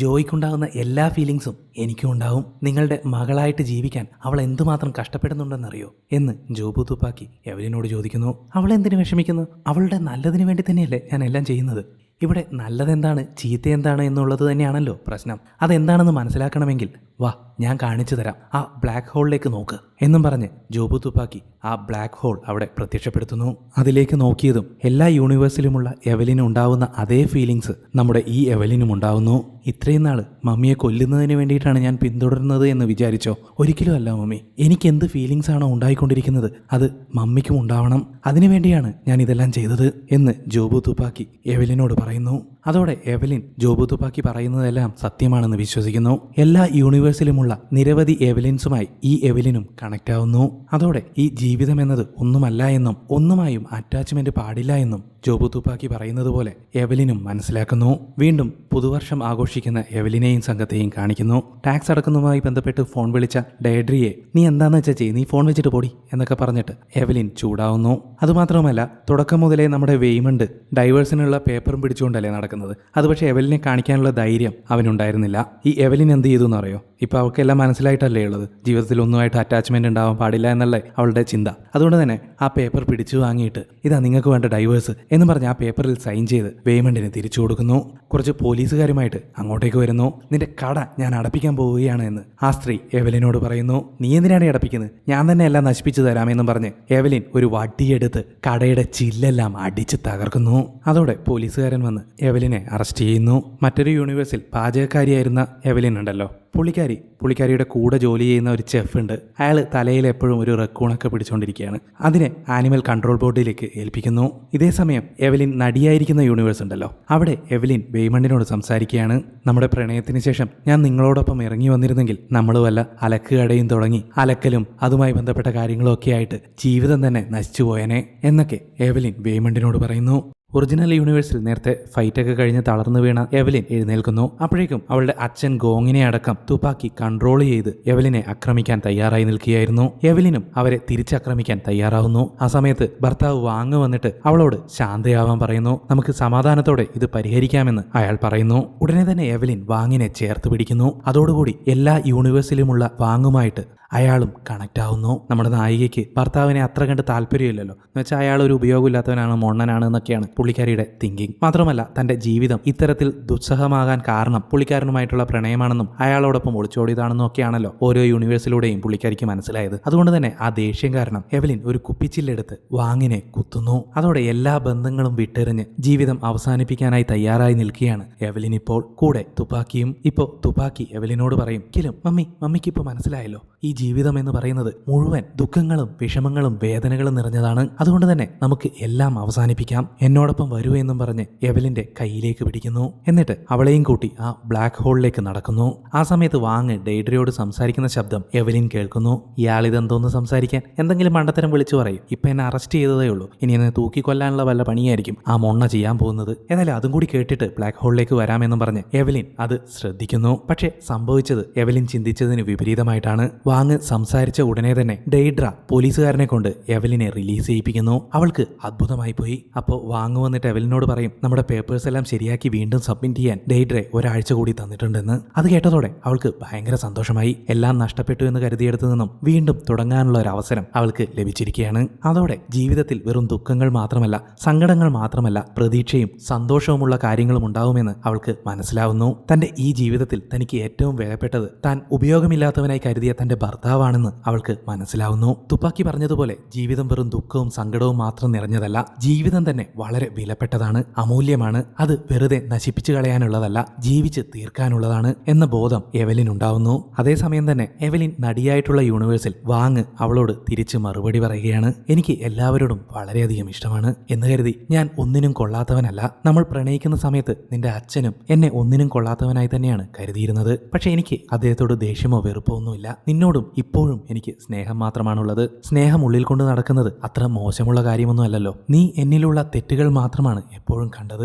ജോയിക്കുണ്ടാകുന്ന എല്ലാ ഫീലിങ്സും എനിക്കും ഉണ്ടാവും. നിങ്ങളുടെ മകളായിട്ട് ജീവിക്കാൻ അവൾ എന്തുമാത്രം കഷ്ടപ്പെടുന്നുണ്ടെന്നറിയോ എന്ന് ജോബു തുപ്പാക്കി എവലിനോട് ചോദിക്കുന്നു. അവൾ എന്തിനു വിഷമിക്കുന്നു? അവളുടെ നല്ലതിന് വേണ്ടി തന്നെയല്ലേ ഞാൻ എല്ലാം ചെയ്യുന്നത്. ഇവിടെ നല്ലതെന്താണ് ചീത്ത എന്താണ് എന്നുള്ളത് തന്നെയാണല്ലോ പ്രശ്നം. അതെന്താണെന്ന് മനസ്സിലാക്കണമെങ്കിൽ വാ ഞാൻ കാണിച്ചു തരാം, ആ ബ്ലാക്ക് ഹോളിലേക്ക് നോക്ക് എന്നും പറഞ്ഞ് ജോബു തുപ്പാക്കി ആ ബ്ലാക്ക് ഹോൾ അവിടെ പ്രത്യക്ഷപ്പെടുത്തുന്നു. അതിലേക്ക് നോക്കിയതും എല്ലാ യൂണിവേഴ്സിലുമുള്ള എവലിനും ഉണ്ടാവുന്ന അതേ ഫീലിങ്സ് നമ്മുടെ ഈ എവലിനും ഉണ്ടാവുന്നു. ഇത്രയും നാൾ മമ്മിയെ കൊല്ലുന്നതിന് വേണ്ടിയിട്ടാണ് ഞാൻ പിന്തുടരുന്നത് എന്ന് വിചാരിച്ചോ? ഒരിക്കലും അല്ല മമ്മി. എനിക്ക് എന്ത് ഫീലിങ്സ് ആണോ ഉണ്ടായിക്കൊണ്ടിരിക്കുന്നത് അത് മമ്മിക്കും ഉണ്ടാവണം. അതിനുവേണ്ടിയാണ് ഞാൻ ഇതെല്ലാം ചെയ്തത് എന്ന് ജോബു തുപ്പാക്കി എവലിനോട് പറയുന്നു. അതോടെ എവലിൻ ജോബു തുപ്പാക്കി പറയുന്നതെല്ലാം സത്യമാണെന്ന് വിശ്വസിക്കുന്നു. എല്ലാ യൂണിവേഴ്സിലുമുള്ള നിരവധി എവലിൻസുമായി ഈ എവലിനും കണക്റ്റ് ആവുന്നു. അതോടെ ഈ ജീവിതം എന്നത് ഒന്നുമല്ല എന്നും ഒന്നുമായും അറ്റാച്ച്മെന്റ് പാടില്ല എന്നും ജോബു തുപ്പാക്കി പറയുന്നത് പോലെ എവലിനും മനസ്സിലാക്കുന്നു. വീണ്ടും പുതുവർഷം ആഘോഷിക്കുന്ന എവലിനെയും സംഘത്തെയും കാണിക്കുന്നു. ടാക്സ് അടക്കുന്നതുമായി ബന്ധപ്പെട്ട് ഫോൺ വിളിച്ച ഡെയ്ഡ്രിയെ, നീ എന്താന്ന് വെച്ചാൽ ചെയ്യ്, നീ ഫോൺ വെച്ചിട്ട് പോടി എന്നൊക്കെ പറഞ്ഞിട്ട് എവലിൻ ചൂടാവുന്നു. അതുമാത്രമല്ല, തുടക്കം മുതലേ നമ്മുടെ വെയ്മണ്ട് ഡൈവേഴ്സിനുള്ള പേപ്പറും പിടിച്ചുകൊണ്ടല്ലേ നടക്കുന്നത്. അത് പക്ഷേ എവലിനെ കാണിക്കാനുള്ള ധൈര്യം അവനുണ്ടായിരുന്നില്ല. ഈ എവലിൻ എന്ത് ചെയ്തു എന്നറിയോ? ഇപ്പോൾ അവൾക്കെല്ലാം മനസ്സിലായിട്ടല്ലേ ഉള്ളത്, ജീവിതത്തിൽ ഒന്നുമായിട്ട് അറ്റാച്ച്മെന്റ് ഉണ്ടാവാൻ പാടില്ല എന്നല്ലേ അവളുടെ ചിന്ത. അതുകൊണ്ട് തന്നെ ആ പേപ്പർ പിടിച്ചു വാങ്ങിയിട്ട് ഇതാ നിങ്ങൾക്ക് വേണ്ട ഡൈവേഴ്സ് എന്ന് പറഞ്ഞ് ആ പേപ്പറിൽ സൈൻ ചെയ്ത് വേയ്മണ്ടിന് തിരിച്ചു കൊടുക്കുന്നു. കുറച്ച് പോലീസുകാരുമായിട്ട് അങ്ങോട്ടേക്ക് വരുന്നു. നിന്റെ കട ഞാൻ അടപ്പിക്കാൻ പോവുകയാണ് എന്ന് ആ സ്ത്രീ എവലിനോട് പറയുന്നു. നീ എന്തിനാണ് അടപ്പിക്കുന്നത്? ഞാൻ തന്നെ എല്ലാം നശിപ്പിച്ചു തരാമെന്നും പറഞ്ഞ് എവലിൻ ഒരു വടിയെടുത്ത് കടയുടെ ചില്ലെല്ലാം അടിച്ച് തകർക്കുന്നു. അതോടെ പോലീസുകാരൻ വന്ന് എവലിനെ അറസ്റ്റ് ചെയ്യുന്നു. മറ്റൊരു യൂണിവേഴ്സിൽ പാചകക്കാരിയായിരുന്ന എവലിൻ ഉണ്ടല്ലോ, പുള്ളിക്കാരിയുടെ കൂടെ ജോലി ചെയ്യുന്ന ഒരു ചെഫ് ഉണ്ട്. അയാൾ തലയിൽ എപ്പോഴും ഒരു റക്കൂണൊക്കെ പിടിച്ചുകൊണ്ടിരിക്കുകയാണ്. അതിനെ ആനിമൽ കൺട്രോൾ ബോർഡിലേക്ക് ഏൽപ്പിക്കുന്നു. ഇതേ സമയം എവലിൻ നടിയായിരിക്കുന്ന യൂണിവേഴ്സ് ഉണ്ടല്ലോ, അവിടെ എവലിൻ വേയ്മണ്ടിനോട് സംസാരിക്കുകയാണ്. നമ്മുടെ പ്രണയത്തിന് ശേഷം ഞാൻ നിങ്ങളോടൊപ്പം ഇറങ്ങി വന്നിരുന്നെങ്കിൽ നമ്മൾ വല്ല അലക്കുകടയും തുടങ്ങി അലക്കലും അതുമായി ബന്ധപ്പെട്ട കാര്യങ്ങളും ഒക്കെ ആയിട്ട് ജീവിതം തന്നെ നശിച്ചു പോയനെ എന്നൊക്കെ എവലിൻ വേയ്മണ്ടിനോട് പറയുന്നു. ഒറിജിനൽ യൂണിവേഴ്സിൽ നേരത്തെ ഫൈറ്റൊക്കെ കഴിഞ്ഞ് തളർന്നു വീണ എവലിൻ എഴുന്നേൽക്കുന്നു. അപ്പോഴേക്കും അവളുടെ അച്ഛൻ ഗോങ്ങിനെ അടക്കം തുപ്പാക്കി കൺട്രോൾ ചെയ്ത് എവലിനെ ആക്രമിക്കാൻ തയ്യാറായി നിൽക്കുകയായിരുന്നു. എവലിനും അവരെ തിരിച്ചാക്രമിക്കാൻ തയ്യാറാവുന്നു. ആ സമയത്ത് ഭർത്താവ് വാങ്ങ് വന്നിട്ട് അവളോട് ശാന്തയാവാൻ പറയുന്നു. നമുക്ക് സമാധാനത്തോടെ ഇത് പരിഹരിക്കാമെന്ന് അയാൾ പറയുന്നു. ഉടനെ തന്നെ എവലിൻ വാങ്ങിനെ ചേർത്ത് പിടിക്കുന്നു. അതോടുകൂടി എല്ലാ യൂണിവേഴ്സിലുമുള്ള വാങ്ങുമായിട്ട് അയാളും കണക്റ്റ് ആവുന്നു. നമ്മുടെ നായികയ്ക്ക് ഭർത്താവിനെ അത്ര കണ്ട് താല്പര്യമില്ലല്ലോ, എന്ന് വെച്ചാൽ അയാൾ ഒരു ഉപയോഗമില്ലാത്തവനാണ്, മൊണ്ണനാണ് എന്നൊക്കെയാണ് പുള്ളിക്കാരിയുടെ തിങ്കിങ്. മാത്രമല്ല തന്റെ ജീവിതം ഇത്തരത്തിൽ ദുസ്സഹമാകാൻ കാരണം പുള്ളിക്കാരനുമായിട്ടുള്ള പ്രണയമാണെന്നും അയാളോടൊപ്പം ഒളിച്ചോടിയതാണെന്നും ഒക്കെയാണല്ലോ ഓരോ യൂണിവേഴ്സിലൂടെയും പുള്ളിക്കാരിക്ക് മനസ്സിലായത്. അതുകൊണ്ട് തന്നെ ആ ദേഷ്യം കാരണം എവലിൻ ഒരു കുപ്പിച്ചില്ലെടുത്ത് വാങ്ങിനെ കുത്തുന്നു. അതോടെ എല്ലാ ബന്ധങ്ങളും വിട്ടെറിഞ്ഞ് ജീവിതം അവസാനിപ്പിക്കാനായി തയ്യാറായി നിൽക്കുകയാണ് എവലിൻ ഇപ്പോൾ. കൂടെ തുപ്പാക്കിയും. ഇപ്പോൾ തുപ്പാക്കി എവലിനോട് പറയും, കിലും മമ്മിക്ക് ഇപ്പോൾ മനസ്സിലായല്ലോ, ഈ ജീവിതം എന്ന് പറയുന്നത് മുഴുവൻ ദുഃഖങ്ങളും വിഷമങ്ങളും വേദനകളും നിറഞ്ഞതാണ്. അതുകൊണ്ട് തന്നെ നമുക്ക് എല്ലാം അവസാനിപ്പിക്കാം, എന്നോടൊപ്പം വരൂ എന്നും പറഞ്ഞ് എവലിന്റെ കയ്യിലേക്ക് പിടിക്കുന്നു. എന്നിട്ട് അവളെയും കൂട്ടി ആ ബ്ലാക്ക് ഹോളിലേക്ക് നടക്കുന്നു. ആ സമയത്ത് വാങ് ഡെയ്ഡ്രിയോട് സംസാരിക്കുന്ന ശബ്ദം എവലിൻ കേൾക്കുന്നു. ഇയാളിതെന്തോന്ന് സംസാരിക്കാൻ, എന്തെങ്കിലും മണ്ടത്തരം വിളിച്ചു പറയും. ഇപ്പൊ എന്നെ അറസ്റ്റ് ചെയ്തതേ ഉള്ളൂ, ഇനി എന്നെ തൂക്കിക്കൊല്ലാനുള്ള വല്ല പണിയായിരിക്കും ആ മൊണ്ണ ചെയ്യാൻ പോകുന്നത്. ഏതായാലും അതും കൂടി കേട്ടിട്ട് ബ്ലാക്ക് ഹോളിലേക്ക് വരാമെന്നും പറഞ്ഞ് എവലിൻ അത് ശ്രദ്ധിക്കുന്നു. പക്ഷേ സംഭവിച്ചത് എവലിൻ ചിന്തിച്ചതിന് വിപരീതമായിട്ടാണ്. വാങ് സംസാരിച്ച ഉടനെ തന്നെ ഡെയ്ഡ്ര പോലീസുകാരനെ കൊണ്ട് എവലിനെ റിലീസ് ചെയ്യിപ്പിക്കുന്നു. അവൾക്ക് അത്ഭുതമായി പോയി. അപ്പോൾ വാങ് വന്നിട്ട് എവലിനോട് പറയും, നമ്മുടെ പേപ്പേഴ്സ് എല്ലാം ശരിയാക്കി വീണ്ടും സബ്മിറ്റ് ചെയ്യാൻ ഡെയ്ഡ്രെ ഒരാഴ്ച കൂടി തന്നിട്ടുണ്ടെന്ന്. അത് കേട്ടതോടെ അവൾക്ക് ഭയങ്കര സന്തോഷമായി. എല്ലാം നഷ്ടപ്പെട്ടു എന്ന് കരുതിയെടുത്തു നിന്നും വീണ്ടും തുടങ്ങാനുള്ള ഒരു അവസരം അവൾക്ക് ലഭിച്ചിരിക്കുകയാണ്. അതോടെ ജീവിതത്തിൽ വെറും ദുഃഖങ്ങൾ മാത്രമല്ല, സങ്കടങ്ങൾ മാത്രമല്ല, പ്രതീക്ഷയും സന്തോഷവുമുള്ള കാര്യങ്ങളും ഉണ്ടാവുമെന്ന് അവൾക്ക് മനസ്സിലാവുന്നു. തന്റെ ഈ ജീവിതത്തിൽ തനിക്ക് ഏറ്റവും വിലപ്പെട്ടത് താൻ ഉപയോഗമില്ലാത്തവനായി കരുതിയ തന്റെ ഭർത്താവാണെന്ന് അവൾക്ക് മനസ്സിലാവുന്നു. തുപ്പാക്കി പറഞ്ഞതുപോലെ ജീവിതം വെറും ദുഃഖവും സങ്കടവും മാത്രം നിറഞ്ഞതല്ല. ജീവിതം തന്നെ വളരെ വിലപ്പെട്ടതാണ്, അമൂല്യമാണ്. അത് വെറുതെ നശിപ്പിച്ചു കളയാനുള്ളതല്ല, ജീവിച്ച് തീർക്കാനുള്ളതാണ് എന്ന ബോധം എവലിൻ ഉണ്ടാവുന്നു. അതേസമയം തന്നെ എവലിൻ നടിയായിട്ടുള്ള യൂണിവേഴ്സിൽ വാങ് അവളോട് തിരിച്ച് മറുപടി പറയുകയാണ്. എനിക്ക് എല്ലാവരോടും വളരെയധികം ഇഷ്ടമാണ് എന്ന് കരുതി ഞാൻ ഒന്നിനും കൊള്ളാത്തവനല്ല. നമ്മൾ പ്രണയിക്കുന്ന സമയത്ത് നിന്റെ അച്ഛനും എന്നെ ഒന്നിനും കൊള്ളാത്തവനായി തന്നെയാണ് കരുതിയിരുന്നത്. പക്ഷെ എനിക്ക് അദ്ദേഹത്തോട് ദേഷ്യമോ വെറുപ്പോ ഒന്നുമില്ല. നിന്നോടും ഇപ്പോഴും എനിക്ക് സ്നേഹം മാത്രമാണുള്ളത്. സ്നേഹം ഉള്ളിൽ കൊണ്ട് നടക്കുന്നത് അത്ര മോശമുള്ള കാര്യമൊന്നും അല്ലല്ലോ. നീ എന്നിലുള്ള തെറ്റുകൾ മാത്രമാണ് എപ്പോഴും കണ്ടത്.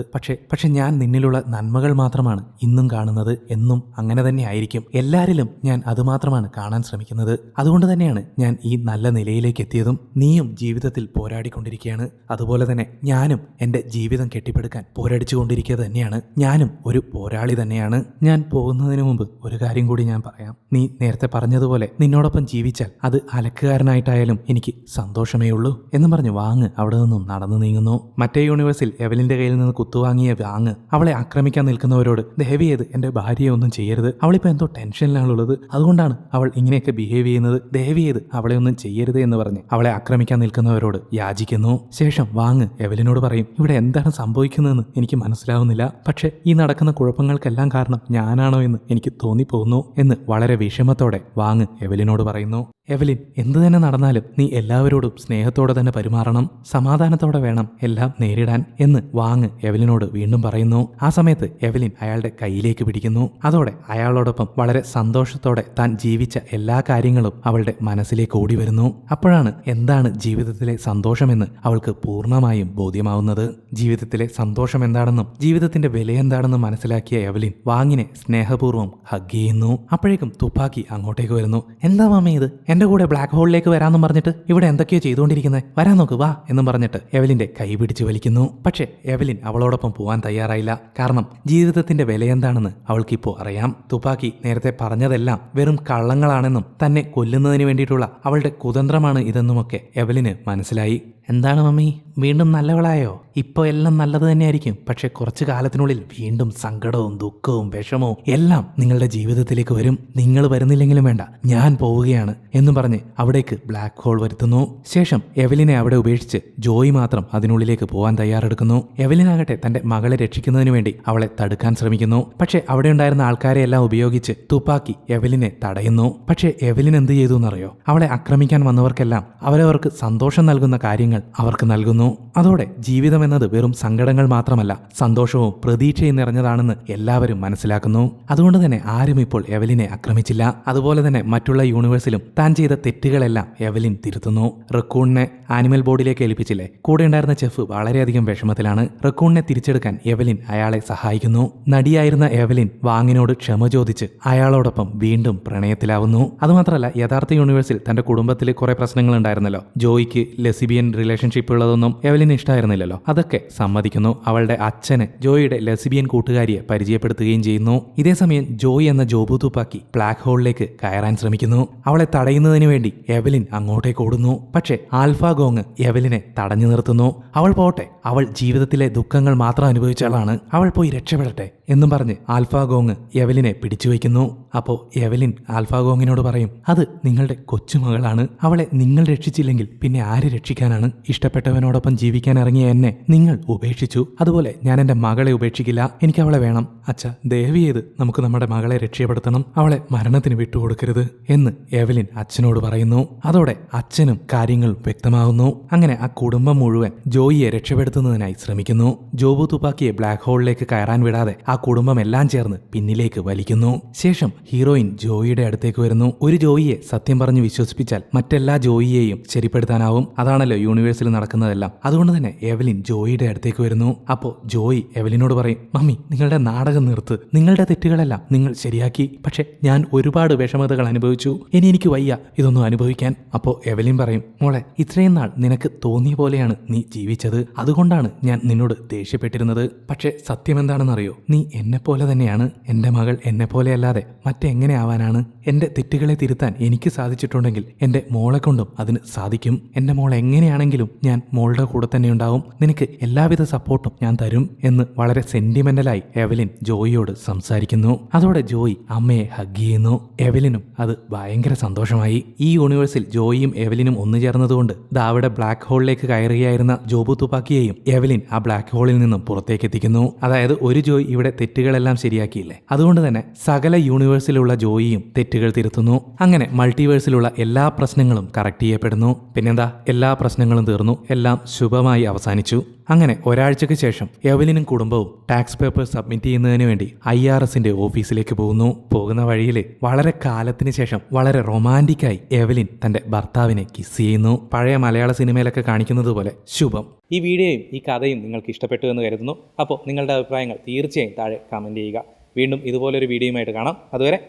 പക്ഷെ ഞാൻ നിന്നിലുള്ള നന്മകൾ മാത്രമാണ് ഇന്നും കാണുന്നത്. എന്നും അങ്ങനെ തന്നെ ആയിരിക്കും. എല്ലാരിലും ഞാൻ അതുമാത്രമാണ് കാണാൻ ശ്രമിക്കുന്നത്. അതുകൊണ്ട് തന്നെയാണ് ഞാൻ ഈ നല്ല നിലയിലേക്ക് എത്തിയതും. നീയും ജീവിതത്തിൽ പോരാടിക്കൊണ്ടിരിക്കുകയാണ്. അതുപോലെ തന്നെ ഞാനും എൻ്റെ ജീവിതം കെട്ടിപ്പടുക്കാൻ പോരാടിച്ചുകൊണ്ടിരിക്കുക തന്നെയാണ്. ഞാനും ഒരു പോരാളി തന്നെയാണ്. ഞാൻ പോകുന്നതിന് മുമ്പ് ഒരു കാര്യം കൂടി ഞാൻ പറയാം. നീ നേരത്തെ പറഞ്ഞതുപോലെ നിന്നോടൊപ്പം ജീവിച്ചാൽ അത് അലക്കുകാരനായിട്ടായാലും എനിക്ക് സന്തോഷമേ ഉള്ളൂ എന്ന് പറഞ്ഞ് വാങ് അവിടെ നിന്നും നടന്നു നീങ്ങുന്നു. മറ്റേ യൂണിവേഴ്സിൽ എവലിന്റെ കയ്യിൽ നിന്ന് കുത്തുവാങ്ങിയ വാങ് അവളെ ആക്രമിക്കാൻ നിൽക്കുന്നവരോട് ദയവ് ചെയ്ത് എൻ്റെ ഭാര്യയെ ഒന്നും ചെയ്യരുത്, അവളിപ്പോൾ എന്തോ ടെൻഷനിലാണുള്ളത്, അതുകൊണ്ടാണ് അവൾ ഇങ്ങനെയൊക്കെ ബിഹേവ് ചെയ്യുന്നത്, ദയവ് ചെയ്ത് അവളെ ഒന്നും ചെയ്യരുത് എന്ന് പറഞ്ഞ് അവളെ ആക്രമിക്കാൻ നിൽക്കുന്നവരോട് യാചിക്കുന്നു. ശേഷം വാങ് എവലിനോട് പറയും, ഇവിടെ എന്താണ് സംഭവിക്കുന്നതെന്ന് എനിക്ക് മനസ്സിലാവുന്നില്ല, പക്ഷെ ഈ നടക്കുന്ന കുഴപ്പങ്ങൾക്കെല്ലാം കാരണം ഞാനാണോ എന്ന് എനിക്ക് തോന്നിപ്പോകുന്നു എന്ന് വളരെ വിഷമത്തോടെ വാങ് എവലിനോട് പറയുന്നു. എവലിൻ, എന്തു തന്നെ നടന്നാലും നീ എല്ലാവരോടും സ്നേഹത്തോടെ തന്നെ പെരുമാറണം, സമാധാനത്തോടെ വേണം എല്ലാം നേരിടാൻ എന്ന് വാങ് എവലിനോട് വീണ്ടും പറയുന്നു. ആ സമയത്ത് എവലിൻ അയാളുടെ കയ്യിലേക്ക് പിടിക്കുന്നു. അതോടെ അയാളോടൊപ്പം വളരെ സന്തോഷത്തോടെ താൻ ജീവിച്ച എല്ലാ കാര്യങ്ങളും അവളുടെ മനസ്സിലേക്ക് ഓടി വരുന്നു. അപ്പോഴാണ് എന്താണ് ജീവിതത്തിലെ സന്തോഷമെന്ന് അവൾക്ക് പൂർണ്ണമായും ബോധ്യമാവുന്നത്. ജീവിതത്തിലെ സന്തോഷം എന്താണെന്നും ജീവിതത്തിന്റെ വില എന്താണെന്നും മനസ്സിലാക്കിയ എവലിൻ വാങ്ങിനെ സ്നേഹപൂർവ്വം ഹഗ് ചെയ്യുന്നു. അപ്പോഴേക്കും തുപ്പാക്കി അങ്ങോട്ടേക്ക് വരുന്നു. എന്താ മാമ ഇത്, എന്റെ കൂടെ ബ്ലാക്ക് ഹോളിലേക്ക് വരാമെന്നും പറഞ്ഞിട്ട് ഇവിടെ എന്തൊക്കെയോ ചെയ്തുകൊണ്ടിരിക്കുന്നത്, വരാൻ നോക്ക് വാ എന്നും പറഞ്ഞിട്ട് എവലിന്റെ കൈ പിടിച്ച് വലിക്കുന്നു. പക്ഷേ എവലിൻ അവളോടൊപ്പം പോവാൻ തയ്യാറായില്ല. കാരണം ജീവിതത്തിന്റെ വില എന്താണെന്ന് അവൾക്കിപ്പോൾ അറിയാം. തുപ്പാക്കി നേരത്തെ പറഞ്ഞതെല്ലാം വെറും കള്ളങ്ങളാണെന്നും തന്നെ കൊല്ലുന്നതിന് വേണ്ടിയിട്ടുള്ള അവളുടെ കുതന്ത്രമാണ് ഇതെന്നുമൊക്കെ എവലിന് മനസ്സിലായി. എന്താണ് മമ്മി, വീണ്ടും നല്ലവളായോ? ഇപ്പോൾ എല്ലാം നല്ലത് തന്നെയായിരിക്കും, പക്ഷെ കുറച്ചു കാലത്തിനുള്ളിൽ വീണ്ടും സങ്കടവും ദുഃഖവും വിഷമവും എല്ലാം നിങ്ങളുടെ ജീവിതത്തിലേക്ക് വരും. നിങ്ങൾ വരുന്നില്ലെങ്കിലും വേണ്ട, ഞാൻ പോവുകയാണ് എന്ന് പറഞ്ഞ് അവിടേക്ക് ബ്ലാക്ക് ഹോൾ വരുത്തുന്നു. ശേഷം എവലിനെ അവിടെ ഉപേക്ഷിച്ച് ജോയി മാത്രം അതിനുള്ളിലേക്ക് പോകാൻ തയ്യാറെടുക്കുന്നു. എവലിനാകട്ടെ തന്റെ മകളെ രക്ഷിക്കുന്നതിന് വേണ്ടി അവളെ തടുക്കാൻ ശ്രമിക്കുന്നു. പക്ഷെ അവിടെ ഉണ്ടായിരുന്ന ആൾക്കാരെ എല്ലാം ഉപയോഗിച്ച് തുപ്പാക്കി എവലിനെ തടയുന്നു. പക്ഷെ എവലിൻ എന്ത് ചെയ്തു എന്നറിയോ? അവളെ ആക്രമിക്കാൻ വന്നവർക്കെല്ലാം അവരവർക്ക് സന്തോഷം നൽകുന്ന കാര്യങ്ങൾ അവർക്ക് നൽകുന്നു. അതോടെ ജീവിതം എന്നത് വെറും സങ്കടങ്ങൾ മാത്രമല്ല, സന്തോഷവും പ്രതീക്ഷയും നിറഞ്ഞതാണെന്ന് എല്ലാവരും മനസ്സിലാക്കുന്നു. അതുകൊണ്ട് തന്നെ ആരും ഇപ്പോൾ എവലിനെ ആക്രമിച്ചില്ല. അതുപോലെ തന്നെ മറ്റുള്ള യൂണിവേഴ്സിലും താൻ ചെയ്ത തെറ്റുകളെല്ലാം എവലിൻ തിരുത്തുന്നു. റക്കൂണിനെ ആനിമൽ ബോർഡിലേക്ക് ഏൽപ്പിച്ചില്ലേ, കൂടെ ഉണ്ടായിരുന്ന ചെഫ് വളരെയധികം വിഷമത്തിലാണ്. റക്കൂണിനെ തിരിച്ചെടുക്കാൻ എവലിൻ അയാളെ സഹായിക്കുന്നു. നടിയായിരുന്ന എവലിൻ വാങ്ങിനോട് ക്ഷമ ചോദിച്ച് അയാളോടൊപ്പം വീണ്ടും പ്രണയത്തിലാവുന്നു. അതുമാത്രമല്ല, യഥാർത്ഥ യൂണിവേഴ്സിൽ തന്റെ കുടുംബത്തിൽ കുറെ പ്രശ്നങ്ങൾ ഉണ്ടായിരുന്നല്ലോ. ജോയിക്ക് ലെസിബിയൻ റിലേഷൻഷിപ്പ് ഉള്ളതൊന്നും എവലിന് ഇഷ്ടമായിരുന്നില്ലല്ലോ. അതൊക്കെ സമ്മതിക്കുന്നു. അവളുടെ അച്ഛന് ജോയിയുടെ ലെസിബിയൻ കൂട്ടുകാരിയെ പരിചയപ്പെടുത്തുകയും ചെയ്യുന്നു. ഇതേസമയം ജോയി എന്ന ജോബു തുപ്പാക്കി ബ്ലാക്ക് ഹോളിലേക്ക് കയറാൻ ശ്രമിക്കുന്നു. അവളെ തടയുന്നതിന് വേണ്ടി എവലിൻ അങ്ങോട്ടേക്ക് ഓടുന്നു. പക്ഷേ ആൽഫ ഗോങ് എവലിനെ തടഞ്ഞു നിർത്തുന്നു. അവൾ പോട്ടെ, അവൾ ജീവിതത്തിലെ ദുഃഖങ്ങൾ മാത്രം അനുഭവിച്ചാളാണ്, അവൾ പോയി രക്ഷപ്പെടട്ടെ എന്നും പറഞ്ഞ് ആൽഫ ഗോങ് എവലിനെ പിടിച്ചു വയ്ക്കുന്നു. അപ്പോൾ എവലിൻ ആൽഫ ഗോങ്ങിനോട് പറയും, അത് നിങ്ങളുടെ കൊച്ചുമകളാണ്, അവളെ നിങ്ങൾ രക്ഷിച്ചില്ലെങ്കിൽ പിന്നെ ആര് രക്ഷിക്കാനാണ്? ഇഷ്ടപ്പെട്ടവനോടൊപ്പം ജീവിക്കാൻ ഇറങ്ങിയ എന്നെ നിങ്ങൾ ഉപേക്ഷിച്ചു, അതുപോലെ ഞാൻ എൻ്റെ മകളെ ഉപേക്ഷിക്കില്ല, എനിക്ക് അവളെ വേണം. അച്ഛ, ദയവ് ചെയ്ത് നമുക്ക് നമ്മുടെ മകളെ രക്ഷപ്പെടുത്തണം, അവളെ മരണത്തിന് വിട്ടുകൊടുക്കരുത് എന്ന് എവലിൻ അച്ഛനോട് പറയുന്നു. അതോടെ അച്ഛനും കാര്യങ്ങൾ വ്യക്തമാകുന്നു. അങ്ങനെ ആ കുടുംബം മുഴുവൻ ജോയിയെ രക്ഷപ്പെടുത്തുന്നതിനായി ശ്രമിക്കുന്നു. ജോബു തുപ്പാക്കിയെ ബ്ലാക്ക് ഹോളിലേക്ക് കയറാൻ വിടാതെ ആ കുടുംബം എല്ലാം ചേർന്ന് പിന്നിലേക്ക് വലിക്കുന്നു. ശേഷം ഹീറോയിൻ ജോയിയുടെ അടുത്തേക്ക് വരുന്നു. ഒരു ജോയിയെ സത്യം പറഞ്ഞ് വിശ്വസിപ്പിച്ചാൽ മറ്റെല്ലാ ജോയിയെയും ശരിപ്പെടുത്താനാവും. അതാണല്ലോ യൂണിവേഴ്സിൽ നടക്കുന്നതെല്ലാം. അതുകൊണ്ട് തന്നെ എവലിൻ ജോയിയുടെ അടുത്തേക്ക് വരുന്നു. അപ്പോൾ ജോയി എവലിനോട് പറയും, മമ്മി, നിങ്ങളുടെ നാടകം നിർത്ത്, നിങ്ങളുടെ തെറ്റുകളെല്ലാം നിങ്ങൾ ശരിയാക്കി, പക്ഷെ ഞാൻ ഒരുപാട് വിഷമതകൾ അനുഭവിച്ചു, ഇനി എനിക്ക് വയ്യ ഇതൊന്നും അനുഭവിക്കാൻ. അപ്പോൾ എവലിൻ പറയും, മോളെ, ഇത്രയും നാൾ നിനക്ക് തോന്നിയ പോലെയാണ് നീ ജീവിച്ചത്, അതുകൊണ്ടാണ് ഞാൻ നിന്നോട് ദേഷ്യപ്പെട്ടിരുന്നത്. പക്ഷെ സത്യം എന്താണെന്നറിയോ? നീ എന്നെപ്പോലെ തന്നെയാണ്. എൻ്റെ മകൾ എന്നെപ്പോലെ അല്ലാതെ മറ്റെങ്ങനെ ആവാനാണ്? എൻ്റെ തെറ്റുകളെ തിരുത്താൻ എനിക്ക് സാധിച്ചിട്ടുണ്ടെങ്കിൽ എൻ്റെ മോളെ കൊണ്ടും അതിന് സാധിക്കും. എൻ്റെ മോൾ എങ്ങനെയാണെങ്കിലും ഞാൻ മോളുടെ കൂടെ തന്നെ ഉണ്ടാവും, നിനക്ക് എല്ലാവിധ സപ്പോർട്ടും ഞാൻ തരും എന്ന് വളരെ സെന്റിമെന്റലായി എവലിൻ ജോയിയോട് സംസാരിക്കുന്നു. അതോടെ ജോയി അമ്മയെ ഹഗ് ചെയ്യുന്നു. എവലിനും അത് ഭയങ്കര സന്തോഷമായി. ഈ യൂണിവേഴ്സിൽ ജോയിയും എവലിനും ഒന്നു ചേർന്നതുകൊണ്ട് അവിടെ ബ്ലാക്ക് ഹോളിലേക്ക് കയറുകയായിരുന്ന ജോബു തുപ്പാക്കിയെയും എവലിൻ ആ ബ്ലാക്ക് ഹോളിൽ നിന്നും പുറത്തേക്ക് എത്തിക്കുന്നു. അതായത് ഒരു ജോയ് ഇവിടെ തെറ്റുകളെല്ലാം ശരിയാക്കിയില്ലേ, അതുകൊണ്ട് തന്നെ സകല യൂണിവേഴ്സിലുള്ള ജോയിയും തെറ്റുകൾ തിരുത്തുന്നു. അങ്ങനെ മൾട്ടിവേഴ്സിലുള്ള എല്ലാ പ്രശ്നങ്ങളും കറക്റ്റ് ചെയ്യപ്പെടുന്നു. പിന്നെന്താ, എല്ലാ പ്രശ്നങ്ങളും തീർന്നു, എല്ലാം ശുഭമായി അവസാനിച്ചു. അങ്ങനെ ഒരാഴ്ചയ്ക്ക് ശേഷം എവലിനും കുടുംബവും ടാക്സ് പേപ്പർ സബ്മിറ്റ് ചെയ്യുന്നതിന് വേണ്ടി IRSന്റെ ഓഫീസിലേക്ക് പോകുന്ന വഴിയിൽ വളരെ കാലത്തിന് ശേഷം വളരെ റൊമാൻറ്റിക്കായി എവലിൻ തന്റെ ഭർത്താവിനെ കിസ് ചെയ്യുന്നു. പഴയ മലയാള സിനിമയിലൊക്കെ കാണിക്കുന്നത് പോലെ ശുഭം. ഈ വീഡിയോയും ഈ കഥയും നിങ്ങൾക്ക് ഇഷ്ടപ്പെട്ടു എന്ന് കരുതുന്നു. അപ്പോൾ നിങ്ങളുടെ അഭിപ്രായങ്ങൾ തീർച്ചയായും താഴെ കമൻറ്റ് ചെയ്യുക. വീണ്ടും ഇതുപോലൊരു വീഡിയോയുമായിട്ട് കാണാം. അതുവരെ